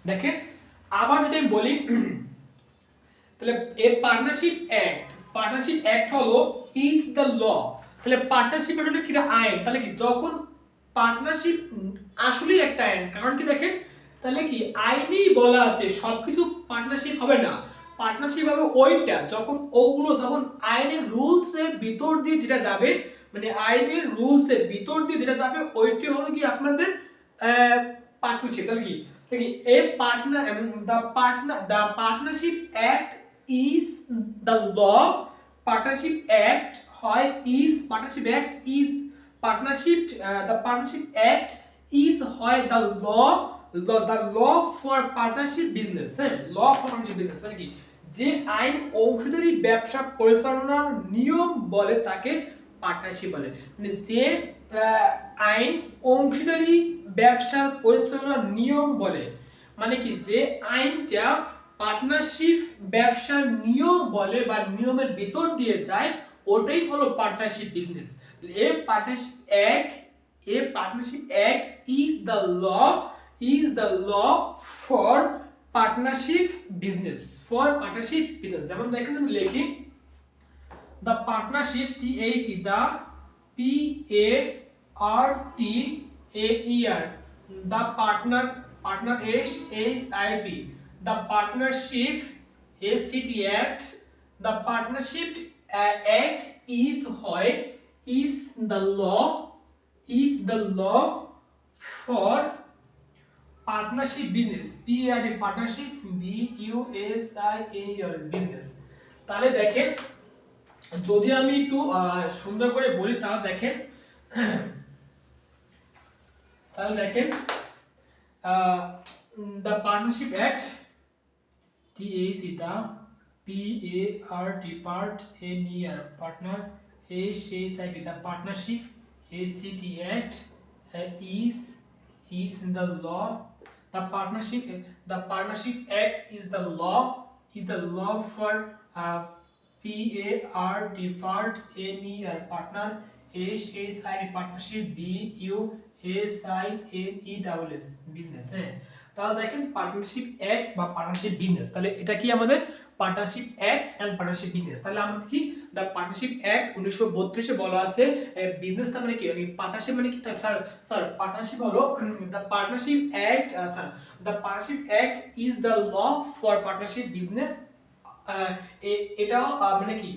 দেখেন আবার যদি আমি বলি তাহলে এ পার্টনারশিপ অ্যাক্ট হলো ইজ দ্য ল। তাহলে পার্টনারশিপ হলো কি আইন, তাহলে কি যখন পার্টনারশিপ আসলেই একটা আইন, কারণ কি দেখেন তাহলে কি আইনেই বলা আছে সবকিছু পার্টনারশিপ হবে না, পার্টনারশিপ হবে ওইটা যখন ওগুলো তখন আইনের রুলস এর ভিতর দিয়ে যেটা যাবে, মানে আইনের রুলস এর ভিতর দিয়ে যেটা যাবে ওইটি হলো কি আপনাদের পার্টনারশিপ। তাহলে কি a partner the partnership act is the law. Partnership act হয় is partnership act is partnership the partnership act is হয় the law the law for partnership business. হ্যাঁ, ল ফর পার্টনারশিপ বিজনেস মানে কি যে আইন অংশীদারি ব্যবসা পরিচালনার নিয়ম বলে তাকে পার্টনারশিপ বলে। মানে যে আইন অংশীদারি ব্যবসার পরিচালনার নিয়ম বলে, মানে কি যে আইনটা পার্টনারশিপ ব্যবসার নিয়ম বলে বা নিয়মের ভিতর দিয়ে যায় ওটাই হলো partnership business. A partnership act is the law for partnership business যেমন দেখেন আমি লিখি the partnership TAC the PARTNER the partner SHIP the partnership ACT Act the partnership act is হয় is the law for partnership business PART partnership business. তাহলে দেখেন যদি আমি একটু সুন্দর করে বলি তাহলে দেখেন the partnership act TAC the PARTNER partner SHIP the partnership ACT Act is the law the partnership act is the law for PARTNER partner SHIP partnership BUSINESS business। হ্যাঁ, তাহলে দেখেন পার্টনারশিপ অ্যাক্ট বা পার্টনারশিপ বিজনেস, তাহলে এটা কি আমাদের partnership act and partnership business. তাহলে আমাদের কি দ্য পার্টনারশিপ অ্যাক্ট 1932 এ বলা আছে বিজনেস মানে কি পার্টনারশিপ মানে কি স্যার পার্টনারশিপ হলো the partnership act the partnership act is the law for partnership business. এটাও মানে কি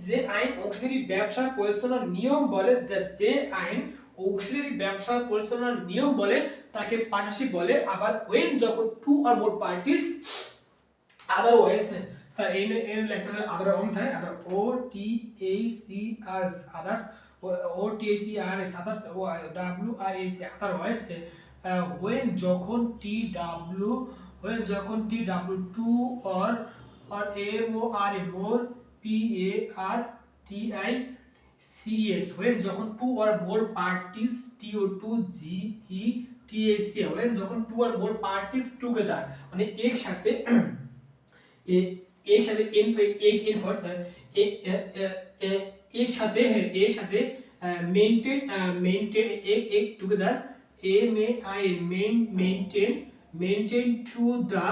যে আইন অংশীদারি ব্যবসার পরিচালনার নিয়ম বলে, যে আইন অংশীদারি ব্যবসার পরিচালনার নিয়ম বলে তাকে পার্টনারশিপ বলে। আবার when যখন two or more parties otherwise sir এই লেখা হয় আদার অন থাকে other OTACR others OTACR others WIAC otherwise when যখন TW or more PARTICS when যখন two or more parties TO2GETAC when যখন two or more parties together মানে একসাথে একসাথে maintain together maintain to the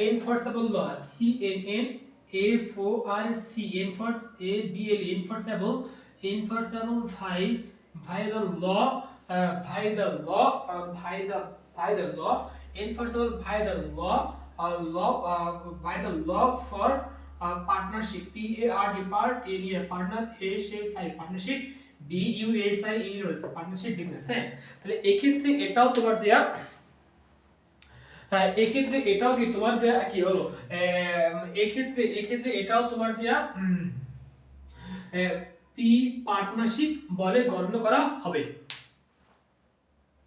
enforceable law ENNFORC enforceable by the law enforceable by the law for partnership PARTNER partner SHI partnership BUSI partnership business। হ্যাঁ, তাহলে এক্ষেত্রে এটাও তোমার যে এক্ষেত্রে এটাও কি তোমার যে কি হলো এক্ষেত্রে এটাও তোমার যে পি পার্টনারশিপ বলে গণ্য করা হবে।